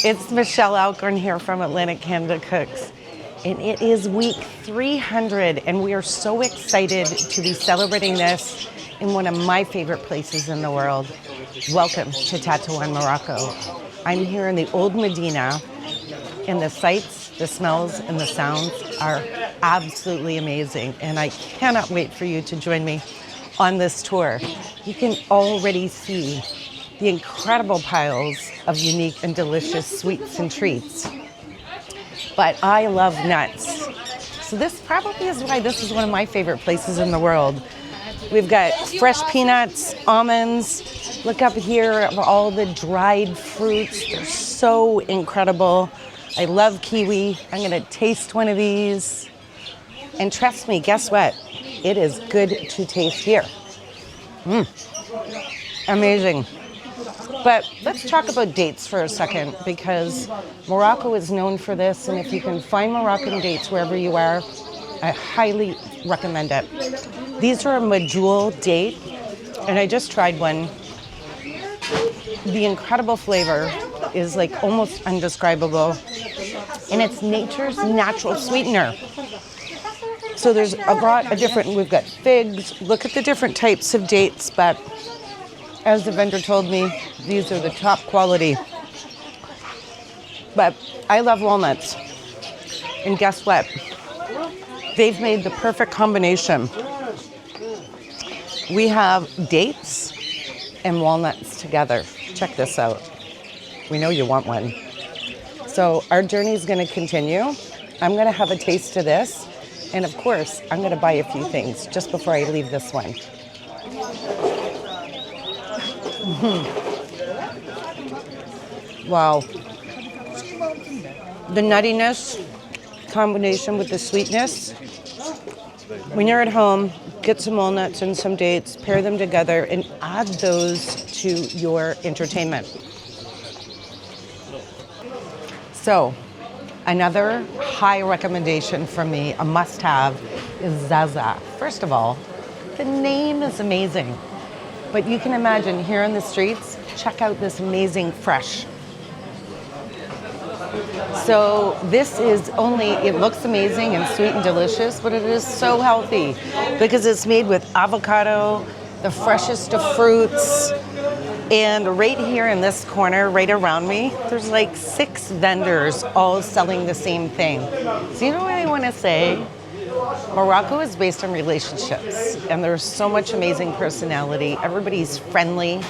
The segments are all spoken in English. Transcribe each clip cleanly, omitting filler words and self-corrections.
It's Michelle Alcorn here from Atlantic Canada Cooks, and it is week 300, and we are so excited to be celebrating this in one of my favorite places in the world. Welcome to Tatouan, Morocco. I'm here in the Old Medina, and the sights, the smells, and the sounds are absolutely amazing, and I cannot wait for you to join me on this tour. You can already see the incredible piles of unique and delicious sweets and treats. But I love nuts. So this probably is why this is one of my favorite places in the world. We've got fresh peanuts, almonds. Look up here at all the dried fruits. They're so incredible. I love kiwi. I'm gonna taste one of these. And trust me, guess what? It is good to taste here. Amazing. But let's talk about dates for a second, because Morocco is known for this, and if you can find Moroccan dates wherever you are, I highly recommend it. These are a medjool date, and I just tried one. The incredible flavor is like almost undescribable, and it's nature's natural sweetener. So there's a lot of different, we've got figs, look at the different types of dates, but as the vendor told me, these are the top quality. But I love walnuts. And guess what? They've made the perfect combination. We have dates and walnuts together. Check this out. We know you want one. So our journey is going to continue. I'm going to have a taste of this. And of course, I'm going to buy a few things just before I leave this one. Wow. The nuttiness combination with the sweetness. When you're at home, get some walnuts and some dates, pair them together, and add those to your entertainment. So, another high recommendation from me, a must-have, is Zaza. First of all, the name is amazing. But you can imagine here in the streets, check out this amazing fresh. So this is only, it looks amazing and sweet and delicious, but it is so healthy because it's made with avocado, the freshest of fruits. And right here in this corner, right around me, there's like 6 vendors all selling the same thing. So you know what I want to say? Morocco is based on relationships, and there's so much amazing personality. Everybody's friendly,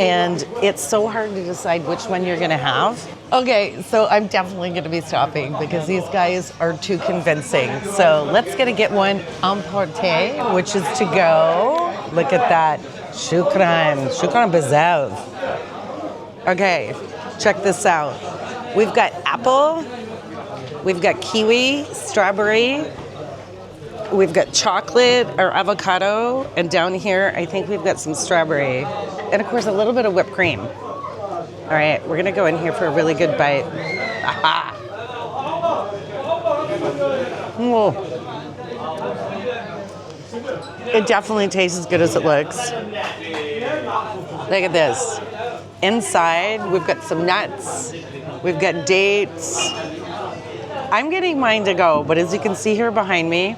and it's so hard to decide which one you're gonna have. Okay, so I'm definitely gonna be stopping because these guys are too convincing. So let's get one emporté, which is to go. Look at that. Shukran bezaf. Okay, check this out. We've got apple, we've got kiwi, strawberry, we've got chocolate or avocado, and down here I think we've got some strawberry, and of course a little bit of whipped cream. All right, we're gonna go in here for a really good bite. Aha! Whoa. It definitely tastes as good as it looks. Look at this. Inside we've got some nuts, we've got dates. I'm getting mine to go, but as you can see here behind me,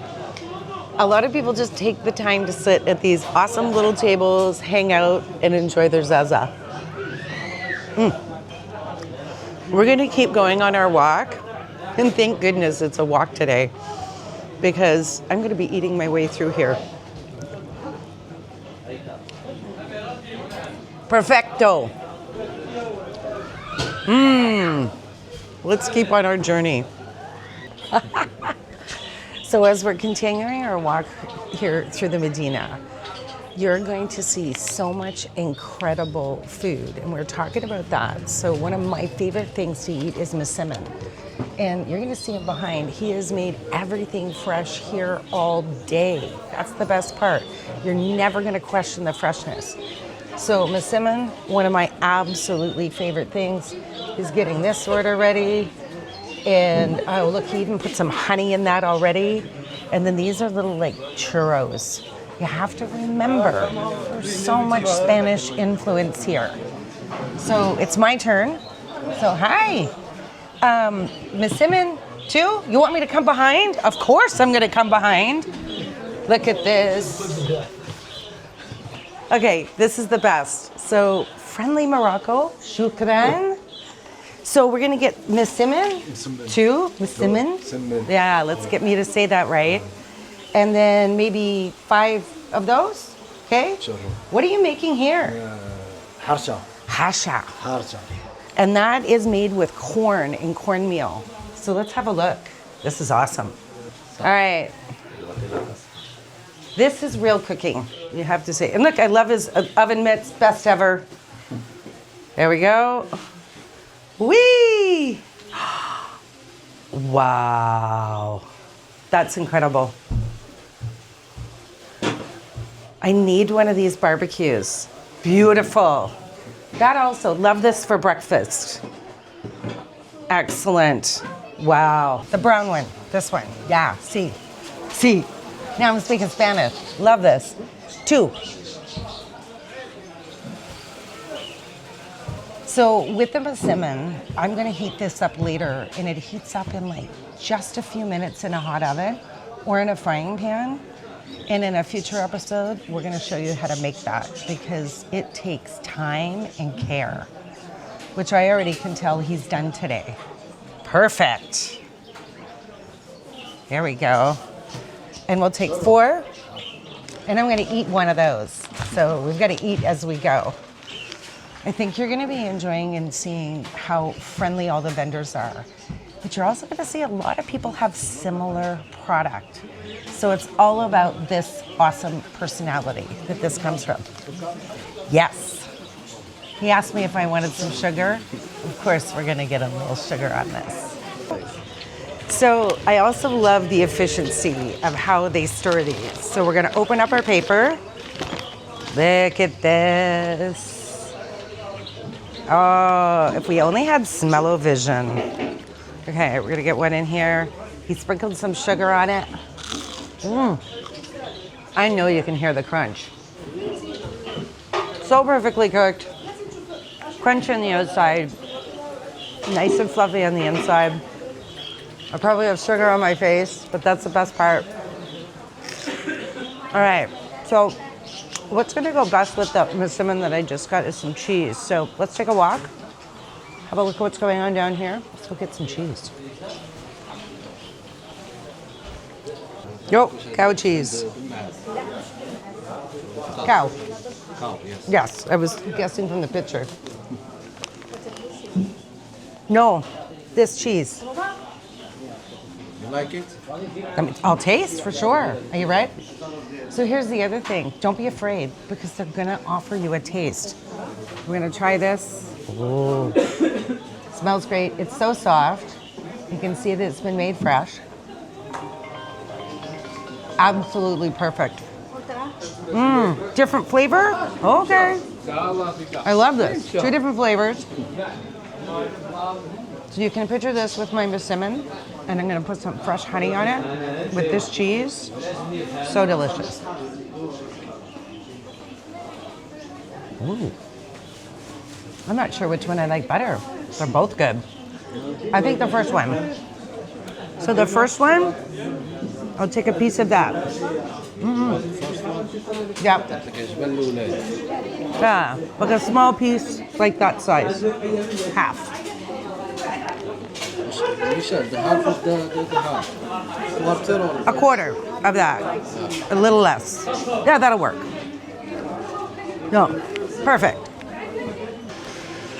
a lot of people just take the time to sit at these awesome little tables, hang out, and enjoy their Zaza. We're gonna keep going on our walk, and thank goodness it's a walk today, because I'm gonna be eating my way through here. Perfecto. Let's keep on our journey. So as we're continuing our walk here through the Medina, you're going to see so much incredible food, and we're talking about that. So one of my favorite things to eat is masiman, and you're gonna see him behind. He has made everything fresh here all day. That's the best part. You're never gonna question the freshness. So masiman, one of my absolutely favorite things, is getting this order ready. And oh look, he even put some honey in that already. And then these are little like churros. You have to remember, there's so much Spanish influence here. So it's my turn. So hi, Miss Simon, too? You want me to come behind? Of course I'm gonna come behind. Look at this. Okay, this is the best. So, friendly Morocco, shukran. So we're gonna get Miss Simon, too? Miss Simon? Yeah, let's get me to say that right. And then maybe 5 of those, okay? What are you making here? Harsha. Hasha. Harsha. And that is made with corn and cornmeal. So let's have a look. This is awesome. All right. This is real cooking, you have to say. And look, I love his oven mitts, best ever. There we go. Whee! Wow. That's incredible. I need one of these barbecues. Beautiful. That also, love this for breakfast. Excellent. Wow. The brown one, this one. Yeah, see. See. Now I'm speaking Spanish. Love this. 2. So with the persimmon, I'm gonna heat this up later, and it heats up in like just a few minutes in a hot oven or in a frying pan. And in a future episode, we're gonna show you how to make that because it takes time and care, which I already can tell he's done today. Perfect. There we go. And we'll take 4, and I'm gonna eat one of those. So we've gotta eat as we go. I think you're gonna be enjoying and seeing how friendly all the vendors are. But you're also gonna see a lot of people have similar product. So it's all about this awesome personality that this comes from. Yes. He asked me if I wanted some sugar. Of course, we're gonna get a little sugar on this. So I also love the efficiency of how they store these. So we're gonna open up our paper. Look at this. Oh, if we only had smell-o-vision. Okay, we're gonna get one in here. He sprinkled some sugar on it. I know you can hear the crunch. So perfectly cooked. Crunch on the outside. Nice and fluffy on the inside. I probably have sugar on my face, but that's the best part. All right, so what's gonna go best with the persimmon that I just got is some cheese. So let's take a walk. Have a look at what's going on down here. Let's go get some cheese. Yo, cow cheese. Cow. Cow, yes. Yes, I was guessing from the picture. No, this cheese. You like it? I mean, I'll taste for sure. Are you ready? So here's the other thing. Don't be afraid because they're gonna offer you a taste. We're gonna try this. Ooh. Smells great. It's so soft. You can see that it's been made fresh. Absolutely perfect. Different flavor? Okay. I love this. 2 different flavors. So you can picture this with my persimmon, and I'm gonna put some fresh honey on it with this cheese. So delicious. Ooh. I'm not sure which one I like better. They're both good. I think the first one. So the first one, I'll take a piece of that. Yep. Yeah, like a small piece, like that size. Half. Michelle, the half of the half. Quarter or? A quarter of that. A little less. Yeah, that'll work. No, perfect.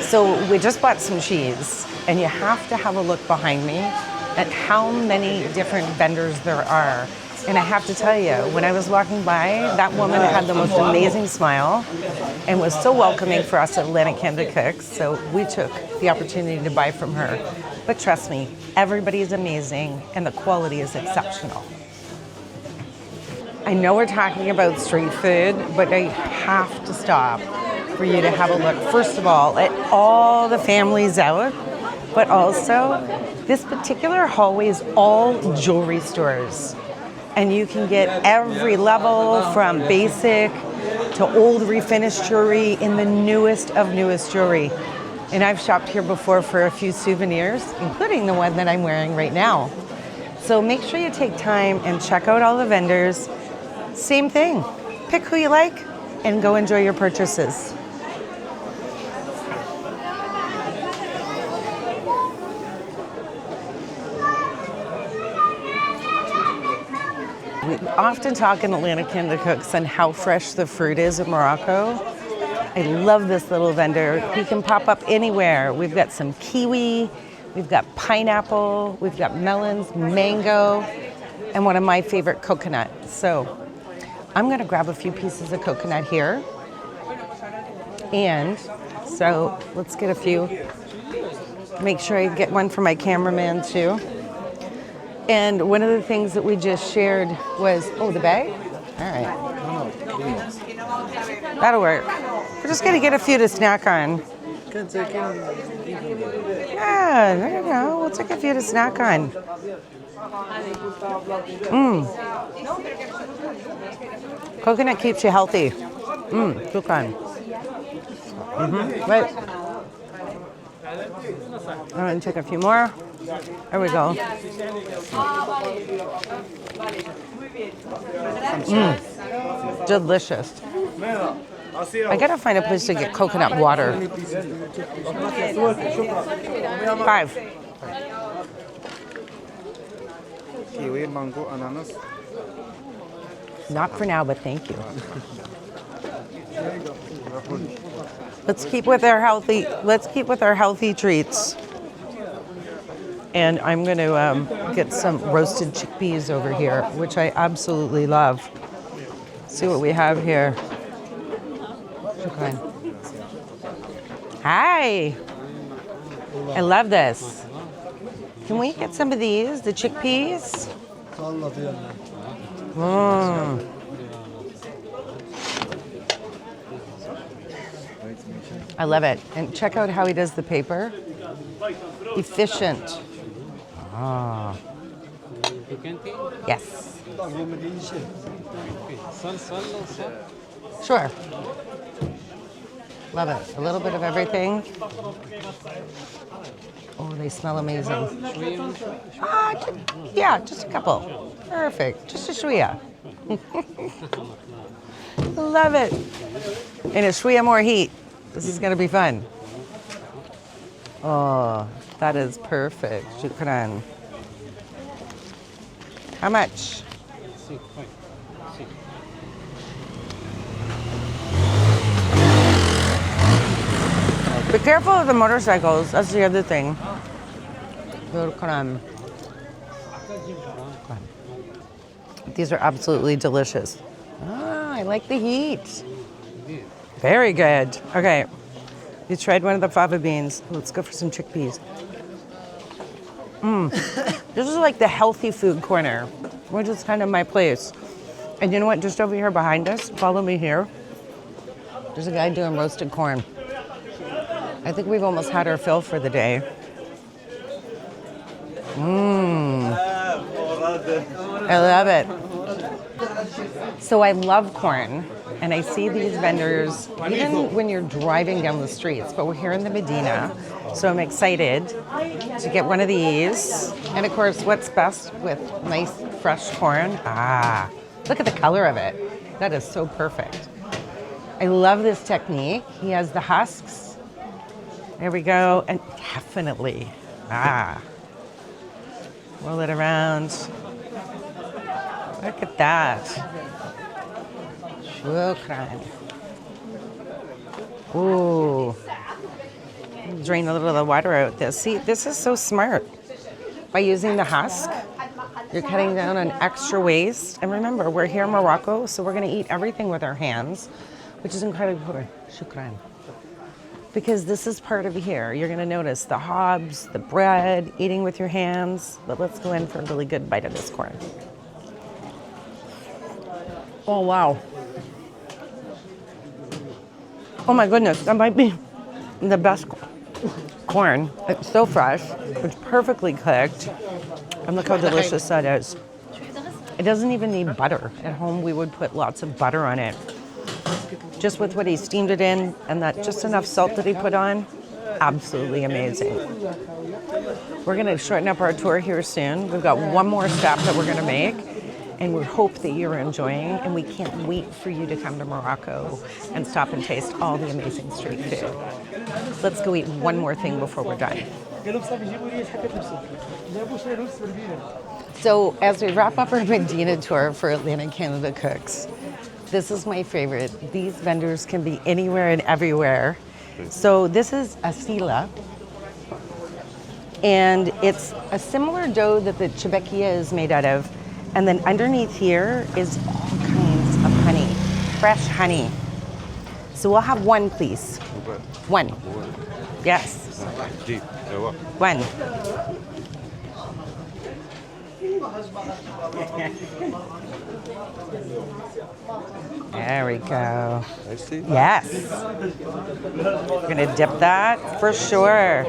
So we just bought some cheese, and you have to have a look behind me at how many different vendors there are. And I have to tell you, when I was walking by, that woman had the most amazing smile and was so welcoming for us at Atlantic Canada Cooks. So we took the opportunity to buy from her. But trust me, everybody is amazing and the quality is exceptional. I know we're talking about street food, but I have to stop for you to have a look, first of all, at all the families out, but also this particular hallway is all jewelry stores. And you can get every level from basic to old refinished jewelry in the newest of newest jewelry. And I've shopped here before for a few souvenirs, including the one that I'm wearing right now. So make sure you take time and check out all the vendors. Same thing, pick who you like and go enjoy your purchases. We often talk in Atlantic Canada Cooks on how fresh the fruit is in Morocco. I love this little vendor. He can pop up anywhere. We've got some kiwi, we've got pineapple, we've got melons, mango, and one of my favorite, coconut. So I'm gonna grab a few pieces of coconut here. And so let's get a few. Make sure I get one for my cameraman too. And one of the things that we just shared was, oh, the bag? All right. That'll work. We're just gonna get a few to snack on. Yeah, no, we'll take a few to snack on. Coconut keeps you healthy. Coconut. Right. I'm gonna take a few more. There we go. Delicious. I gotta find a place to get coconut water. 5. Kiwi, mango, ananas. Not for now, but thank you. Let's keep with our healthy treats. And I'm going to get some roasted chickpeas over here, which I absolutely love. See what we have here. Okay. Hi. I love this. Can we get some of these, the chickpeas? I love it. And check out how he does the paper. Efficient. Ah. Yes. Sure. Love it. A little bit of everything. Oh, they smell amazing. Yeah, just a couple. Perfect. Just a shwia. Love it. And a shwia more heat. This is going to be fun. Oh, that is perfect. Shukran. How much? Be careful of the motorcycles. That's the other thing. Shukran. These are absolutely delicious. Ah, I like the heat. Very good. Okay. You tried one of the fava beans. Let's go for some chickpeas. This is like the healthy food corner, which is kind of my place. And you know what? Just over here behind us, follow me here. There's a guy doing roasted corn. I think we've almost had our fill for the day. I love it. So I love corn, and I see these vendors even when you're driving down the streets, but we're here in the Medina, so I'm excited to get one of these. And of course, what's best with nice fresh corn? Ah, look at the color of it. That is so perfect. I love this technique. He has the husks. There we go, and definitely, roll it around. Look at that. Shukran. Ooh. Drain a little of the water out this. See, this is so smart. By using the husk, you're cutting down on extra waste. And remember, we're here in Morocco, so we're gonna eat everything with our hands, which is incredibly important. Shukran. Because this is part of here. You're gonna notice the hobs, the bread, eating with your hands. But let's go in for a really good bite of this corn. Oh, wow. Oh my goodness, that might be the best corn. It's so fresh, it's perfectly cooked. And look how delicious that is. It doesn't even need butter. At home, we would put lots of butter on it. Just with what he steamed it in and that just enough salt that he put on. absolutely amazing. We're going to shorten up our tour here soon. We've got one more stop that we're going to make, and we hope that you're enjoying, and we can't wait for you to come to Morocco and stop and taste all the amazing street food. Let's go eat one more thing before we're done. So as we wrap up our Medina tour for Atlantic Canada Cooks, this is my favorite. These vendors can be anywhere and everywhere. So this is asila, and it's a similar dough that the chebekia is made out of. And then underneath here is all kinds of honey, fresh honey. So we'll have one, please. One. Yes. One. There we go. Yes. We're gonna dip that for sure.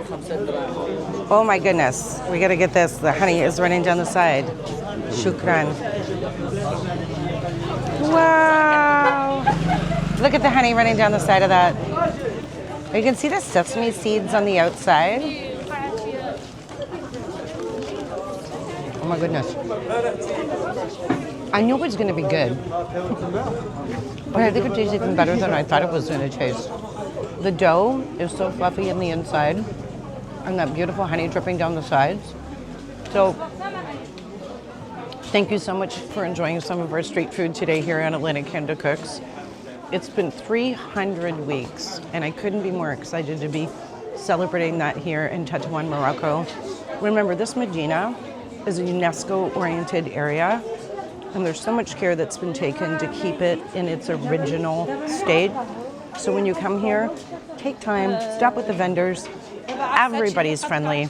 Oh my goodness. We gotta get this. The honey is running down the side. Shukran. Wow. Look at the honey running down the side of that. You can see the sesame seeds on the outside. Oh my goodness. I knew it was going to be good, but I think it tastes even better than I thought it was going to taste. The dough is so fluffy in the inside, and that beautiful honey dripping down the sides. So thank you so much for enjoying some of our street food today here on Atlantic Canada Cooks. It's been 300 weeks, and I couldn't be more excited to be celebrating that here in Tetuan, Morocco. Remember, this Medina is a UNESCO-oriented area, and there's so much care that's been taken to keep it in its original state. So when you come here, take time, stop with the vendors. Everybody's friendly,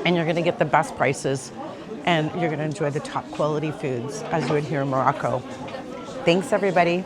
and you're gonna get the best prices, and you're gonna enjoy the top quality foods as you would here in Morocco. Thanks, everybody.